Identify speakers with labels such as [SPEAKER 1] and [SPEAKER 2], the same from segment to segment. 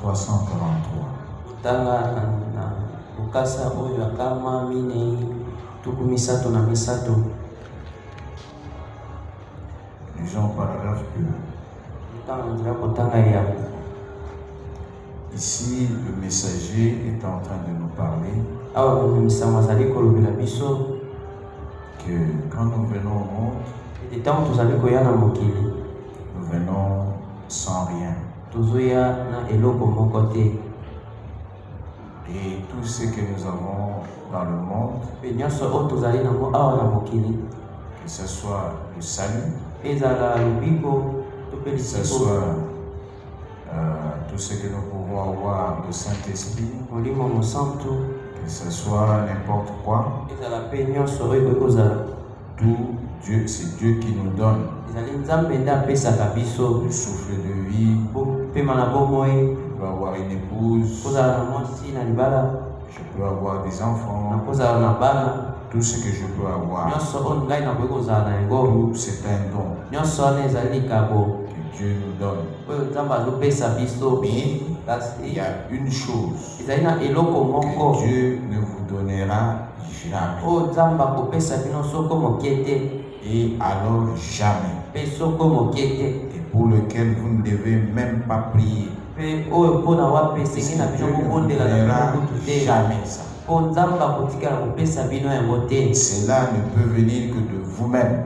[SPEAKER 1] 343.
[SPEAKER 2] Tanga na ukasa oyo akama mine tukumisato na misato.
[SPEAKER 1] Lisons paragraphe
[SPEAKER 2] 2.
[SPEAKER 1] Ici, le messager est en train de nous parler que quand nous venons au monde, nous venons sans rien. Et tout ce que nous avons dans le monde, que ce soit le salut, que ce soit tout ce que nous pouvons avoir le Saint-Esprit, que ce soit n'importe quoi, tout Dieu, c'est Dieu qui nous donne le souffle de vie. Je peux avoir une épouse, je peux avoir des enfants, tout ce que je peux avoir, tout c'est un don que Dieu nous donne. Mais il y a une chose que Dieu ne vous donnera jamais. Et alors jamais. Et pour lequel vous ne devez même pas prier. Dieu ne vous donnera jamais ça. Cela ne peut venir que de vous-même.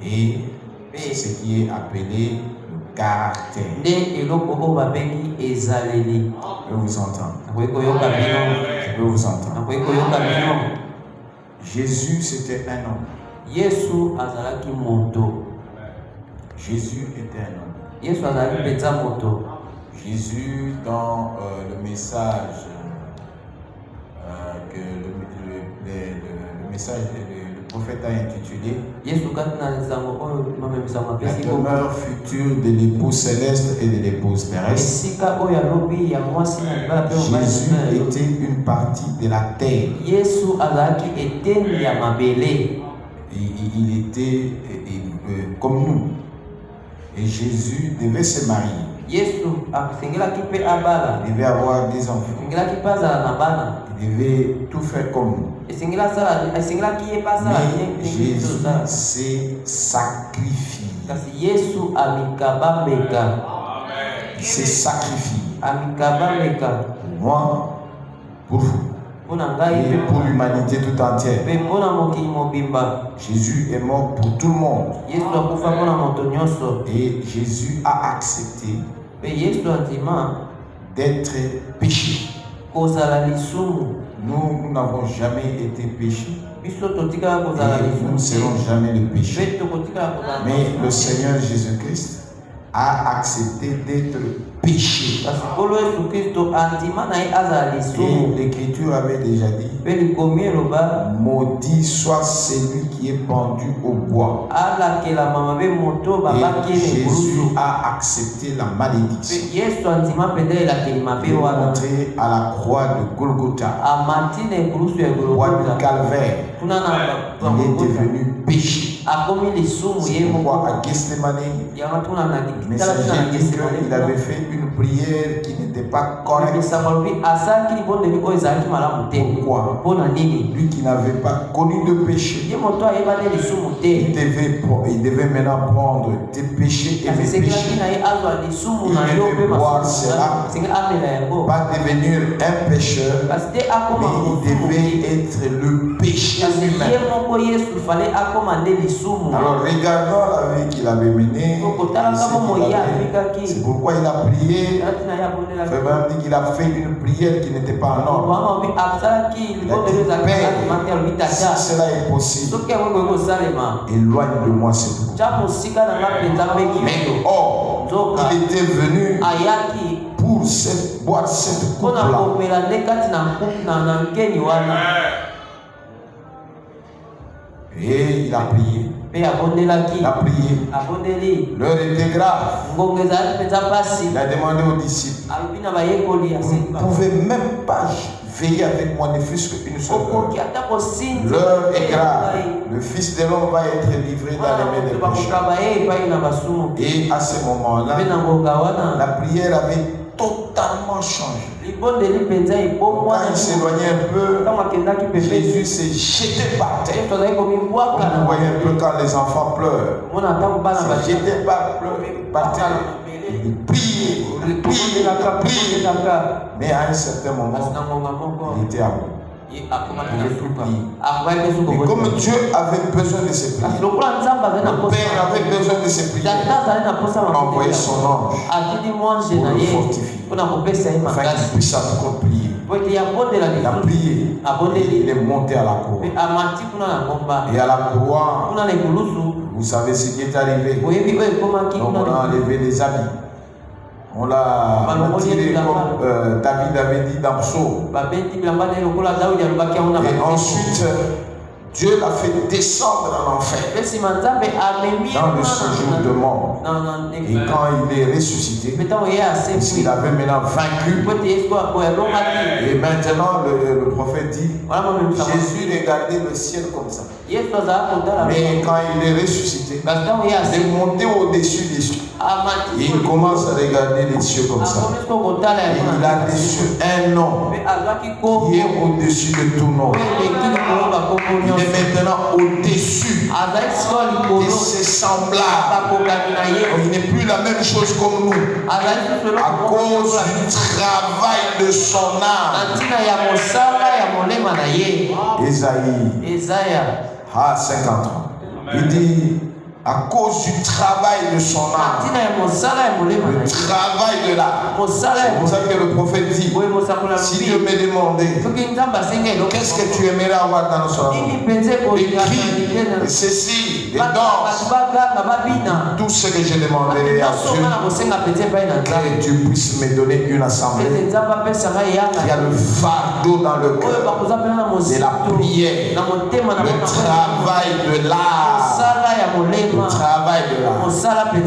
[SPEAKER 1] Et c'est ce qui est appelé le caractère. Je peux vous entendre. Je peux vous entendre. Jésus, c'était un homme. Jésus était un homme. Jésus, dans le message que le message le prophète a intitulé La demeure future de l'épouse céleste et de l'épouse terrestre. Jésus était une partie de la terre. Il était comme nous. Et Jésus devait se marier. Il devait avoir des enfants. Il devait tout faire comme nous. Mais Jésus s'est sacrifié. Il s'est sacrifié. Pour moi, pour vous. Et pour l'humanité tout entière. Jésus est mort pour tout le monde. Et Jésus a accepté d'être péché. Nous n'avons jamais été péchés. Et nous ne serons jamais le péché. Mais le Seigneur Jésus-Christ a accepté d'être péché. Et l'Écriture avait déjà dit maudit soit celui qui est pendu au bois. Et Jésus a accepté la malédiction. Il est montré à la croix de Golgotha, croix de Calvaire. Il est devenu péché. C'est pourquoi à Gethsemane, le messager dit qu'il avait fait une prière qui n'était pas correcte. Pourquoi? Lui qui n'avait pas connu de péché, il devait maintenant prendre tes péchés et mes péchés. Il devait boire cela, pas devenir un pécheur, mais il devait être le péché lui-même. Alors regardons la vie qu'il avait menée. C'est pourquoi il a prié. Frère dit qu'il a fait une prière qui n'était pas en ordre. Il a dit, Père, si cela est possible, éloigne de moi cette coupe. Mais or, il était venu pour boire cette coupe-là. Et il a prié. Il a prié. L'heure était grave. Il a demandé aux disciples, vous ne pouvez même pas veillez avec moi ne fût-ce qu'une seule heure. L'heure est grave. Le Fils de l'homme va être livré dans les mains des pécheurs. Et à ce moment-là, la prière avait totalement changé. Quand il s'éloignait un peu, Jésus s'est jeté par terre. Vous voyez un peu quand les enfants pleurent. Il s'est jeté par terre. Il priait. Mais à un certain moment, il était à bout. Et comme Dieu avait besoin de ses prières, le Père avait besoin de ses prières, il a envoyé son ange pour le fortifier, afin qu'il puisse encore prier. Il a prié, et il est monté à la croix. Et à la croix, vous savez ce qui est arrivé. Donc on a enlevé les habits. On l'a tiré comme David avait dit dans Psaume. Et ensuite, Dieu l'a fait descendre en enfer, dans le séjour de mort. Et quand il est ressuscité, il avait maintenant vaincu. Et maintenant, le prophète dit, Jésus regardait le ciel comme ça. Mais quand il est ressuscité, il est monté au-dessus des cieux. Et il commence à regarder les cieux comme ça. Et il a reçu un nom qui est au-dessus de tout nom. Il est maintenant au-dessus de ses semblables. Il n'est plus la même chose comme nous. À cause du travail de son âme. Ésaïe 53. Il dit, à cause du travail de son âme, le travail de l'âme. C'est pour ça que le prophète dit, si Dieu me demandait, qu'est-ce que tu aimerais avoir dans notre âme? Les cris, les ceci, les danses, tout ce que je demanderai à Dieu, que tu puisses me donner une assemblée qui a le fardeau dans le cœur, de la prière, le travail de l'âme. Le travail de l'âme.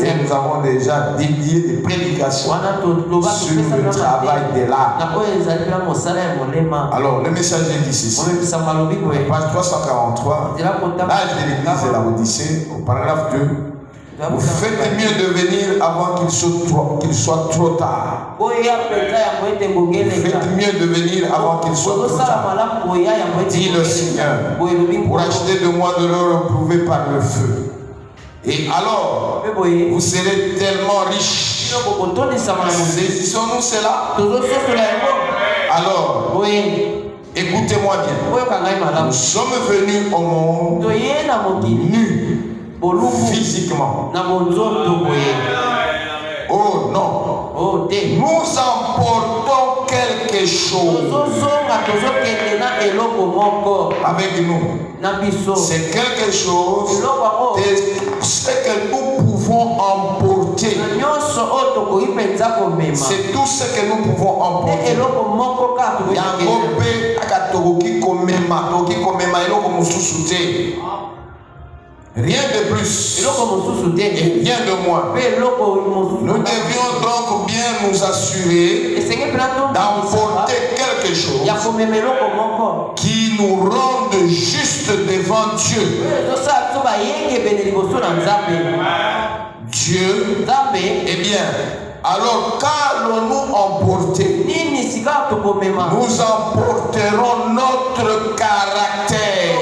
[SPEAKER 1] Et nous avons déjà dédié des prédications sur le travail de l'âme. Alors, le messager dit ceci. Page 343, l'âge de l'église de la Odyssée, au paragraphe 2. Vous faites mieux de venir avant qu'il soit trop tard. Vous faites mieux de venir avant qu'il soit trop tard. Dit le Seigneur, pour acheter de moi de l'or éprouvé par le feu. Et alors, vous serez tellement riches. Saisissons-nous cela. Alors, écoutez-moi bien. Nous sommes venus au monde nus, physiquement. Oh non. Nous emportons quelque chose avec nous. C'est quelque chose de ce que nous pouvons emporter. C'est tout ce que nous pouvons emporter. Rien de plus et rien de moins. Nous devions donc bien nous assurer d'emporter quelque chose qui nous rende juste devant Dieu. Dieu, eh bien, alors qu'allons-nous emporter? Nous emporterons notre caractère.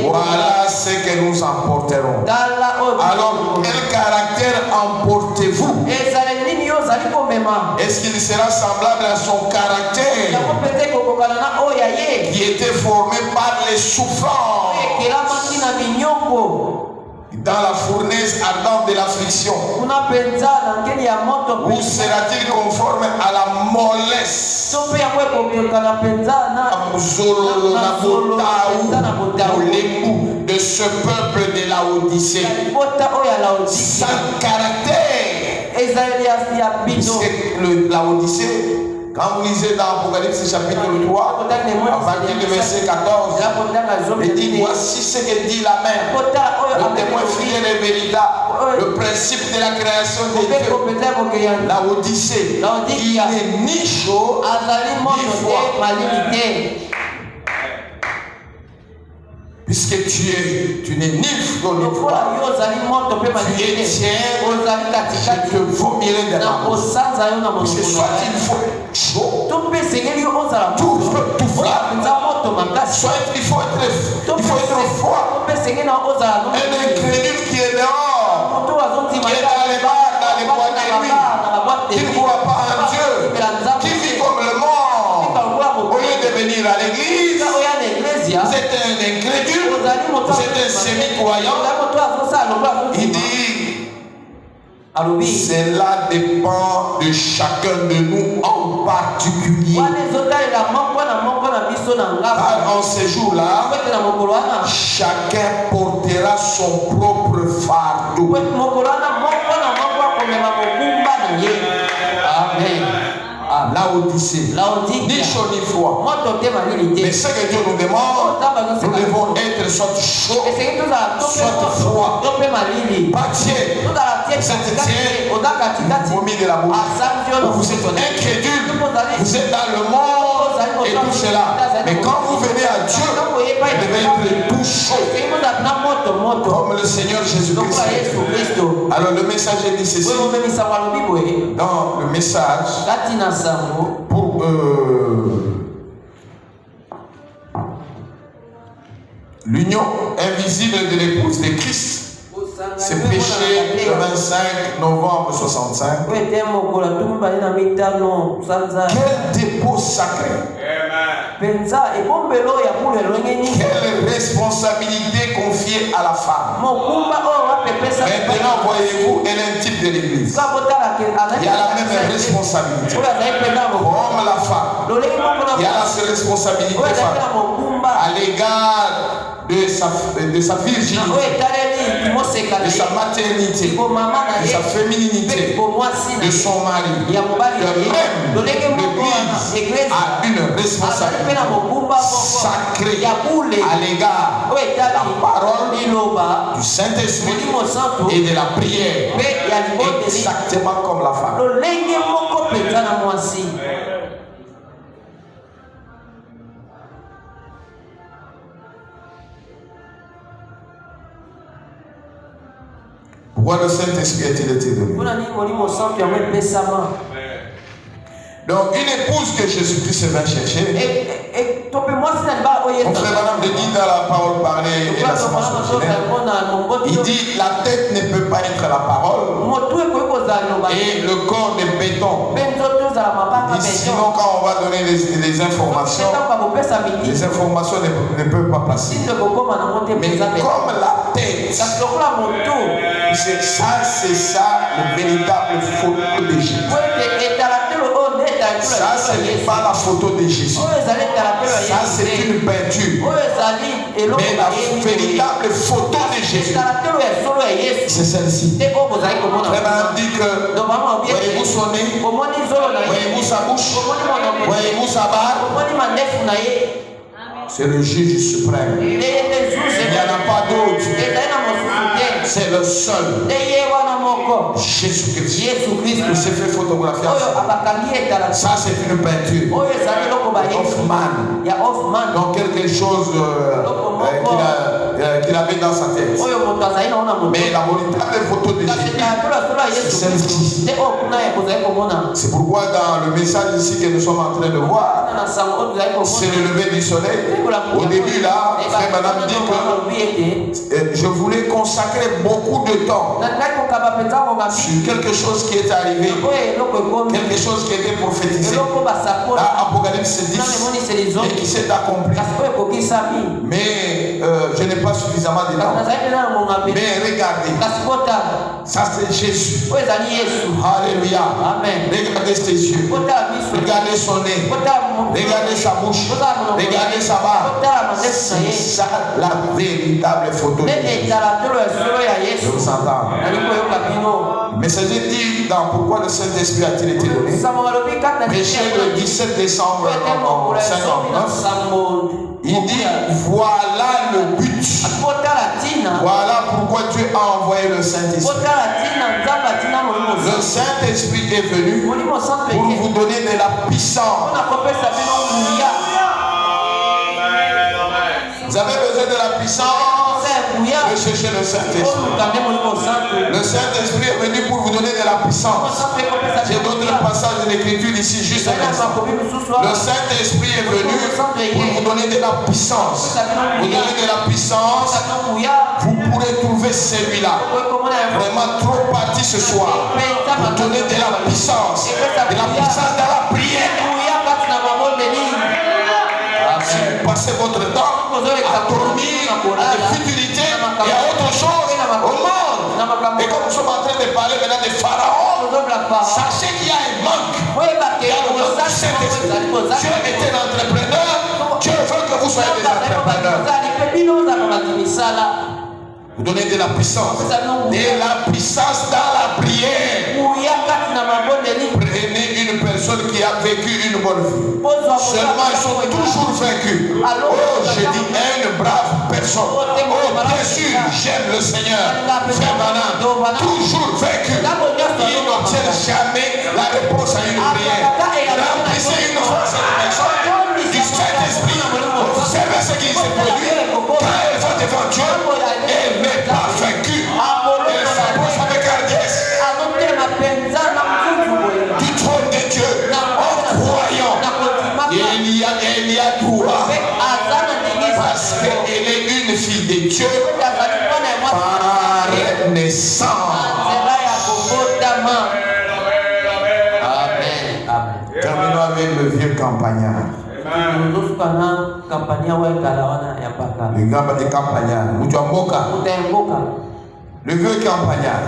[SPEAKER 1] Voilà ce que nous emporterons. Alors, quel caractère emportez-vous? Est-ce qu'il sera semblable à son caractère qui était formé par les souffrances dans la fournaise ardente de l'affliction? Ou sera-t-il conforme à la mollesse de ce peuple de la Odyssée? Sans caractère. Puisque la Odyssée Quand vous lisez dans Apocalypse chapitre 3, à partir du verset 14, il dit voici ce que dit la mer, le témoin fidèle et véritable, le principe de la création de Dieu, la Odyssée. Il n'est ni chaud ni froid. Puisque tu n'es ni froid ni froid, tu es tiède, je te vomirai de ma bouche. Puisque soit il faut chaud, tout flamme, soit il faut être froid. Un incrédule qui est dehors, qui est dans les bars, dans les boîtes de nuit, qui ne voit pas un Dieu, qui vit comme le monde, au lieu de venir à l'église, vous êtes un incrédule, vous êtes un semi-croyant. Il dit, cela dépend de chacun de nous en particulier. Car en ces jours-là, chacun portera son propre fardeau. Amen. La Odyssée, ni chaud ni froid. Mais ce que Dieu nous demande, nous devons être soit chaud, soit froid. Pas tiède. Vous êtes tiède, vomi de la bouche. Vous êtes incrédule, vous êtes dans le monde et tout cela. Mais quand vous venez à Dieu, vous devez être tout chaud. Comme le Seigneur Jésus-Christ. Alors le message dit ceci. Dans le message, pour l'union invisible de l'épouse de Christ, c'est prêché le 25 novembre 65. Quel dépôt sacré! Quelle responsabilité confiée à la femme. Maintenant, voyez-vous, elle est un type de l'église. Il y a la même responsabilité. Comme la femme, il y a la responsabilité à l'égard de sa virginité, de sa maternité, de sa féminité, de son mari. De même, l'Église a une responsabilité sacrée à l'égard de la parole, du Saint-Esprit et de la prière, exactement comme la femme. Pourquoi le Saint-Esprit a-t-il été donné? Donc, une épouse que Jésus-Christ va chercher. Mon frère Madame de dit dans la parole parlée et la semence originelle, il dit la tête ne peut pas être la parole et le corps de béton. Il dit sinon quand on va donner les informations ne peuvent pas passer. Mais comme la tête, c'est ça le véritable photo de Jésus. Ça, ce n'est pas la photo de Jésus. Ça, c'est une peinture. Mais la véritable photo de Jésus, c'est celle-ci. Frère dit que voyez-vous son nez, voyez-vous sa bouche, voyez-vous sa barbe. C'est le juge suprême. Il n'y en a pas d'autre. C'est le seul. Jésus-Christ s'est fait photographier. Ça, c'est une peinture. Hoffman. Donc, quelque chose qu'il avait dans sa tête. Mais la véritable photo de Jésus, c'est celle-ci. C'est pourquoi dans le message ici que nous sommes en train de voir, c'est le lever du soleil. Au début, là, frère Madame dit que je voulais consacrer beaucoup de temps sur quelque chose qui est arrivé, quelque chose qui était prophétisé. Là, Apocalypse 10, et qui s'est accompli. Mais je n'ai pas suffisamment de temps. Mais regardez, ça c'est Jésus. Alléluia.
[SPEAKER 2] Amen.
[SPEAKER 1] Regardez ses yeux. Regardez son nez. Regardez sa bouche. Regardez sa barbe. C'est ça la véritable photo de Jésus. Je vous entends. Le messager dit dans Pourquoi le Saint-Esprit a-t-il été donné? Prêché le 17 décembre 1959. Il dit voilà le but. Voilà pourquoi Dieu a envoyé le Saint-Esprit. Le Saint-Esprit est venu pour vous donner de la puissance. Vous avez besoin de la puissance. Recherchez le Saint-Esprit. Le Saint-Esprit est venu pour vous donner de la puissance. J'ai d'autres passages de l'Écriture ici, juste un instant. Le Saint-Esprit est venu pour vous donner de la puissance. Vous donner de la puissance, vous pourrez trouver celui-là. Vraiment trop parti ce soir. Vous donner de la puissance. De la puissance dans la prière. Si vous passez votre temps à dormir, à des futilités et à autre chose au monde. Et comme nous sommes en train de parler maintenant de Pharaon, sachez qu'il y a un manque. Il y a le manque du Saint-Esprit. Dieu était l'entrepreneur. Dieu veut que vous soyez des entrepreneurs. Vous donnez de la puissance. De la puissance dans la prière. Prenez une personne qui a vécu une bonne vie. Seulement ils sont toujours vaincus. Oh, je dis une brave personne. Oh, bien sûr, j'aime le Seigneur. Frère Manan, toujours vaincu. Il n'obtient jamais la réponse à une prière. Remplissez une fois cette personne du Saint-Esprit. Vous savez ce qui s'est produit. Quand elle va devant Dieu, elle n'est pas vaincue. Elle s'approche avec hardiesse du trône de Dieu en croyant. Elle y a droit parce qu'elle est une fille de Dieu par naissance. Amen. Terminons avec le vieux campagnard. Le gars de campagnard. Le vieux campagnard.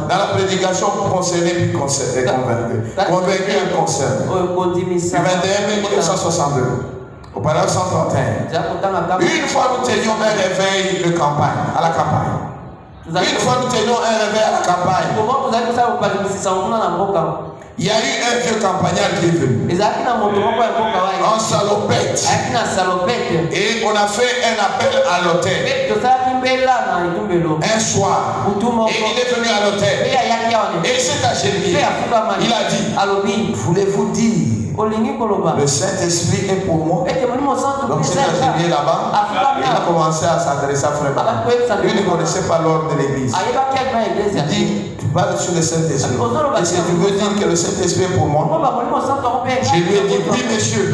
[SPEAKER 1] Dans la prédication concernée puis convaincu et concerné. Du 21 mai 1962. Au paragraphe 131. Une fois nous tenions un réveil de campagne, à la campagne. Une fois nous tenions un réveil à la campagne. Il y a eu un vieux campagnard qui est venu. En salopette. Et on a fait un appel à l'hôtel. Un soir. Et il est venu à l'hôtel. Et il s'est agenouillé. Il a dit, voulez-vous dire le Saint-Esprit est pour moi? Donc il s'est agenouillé là-bas. Il a commencé à s'adresser à Frère. Lui ne connaissait pas l'ordre de l'église. Il dit, tu parles sur le Saint-Esprit. Est-ce que tu veux dire que le Saint-Esprit est pour moi? Je lui ai dit, oui monsieur.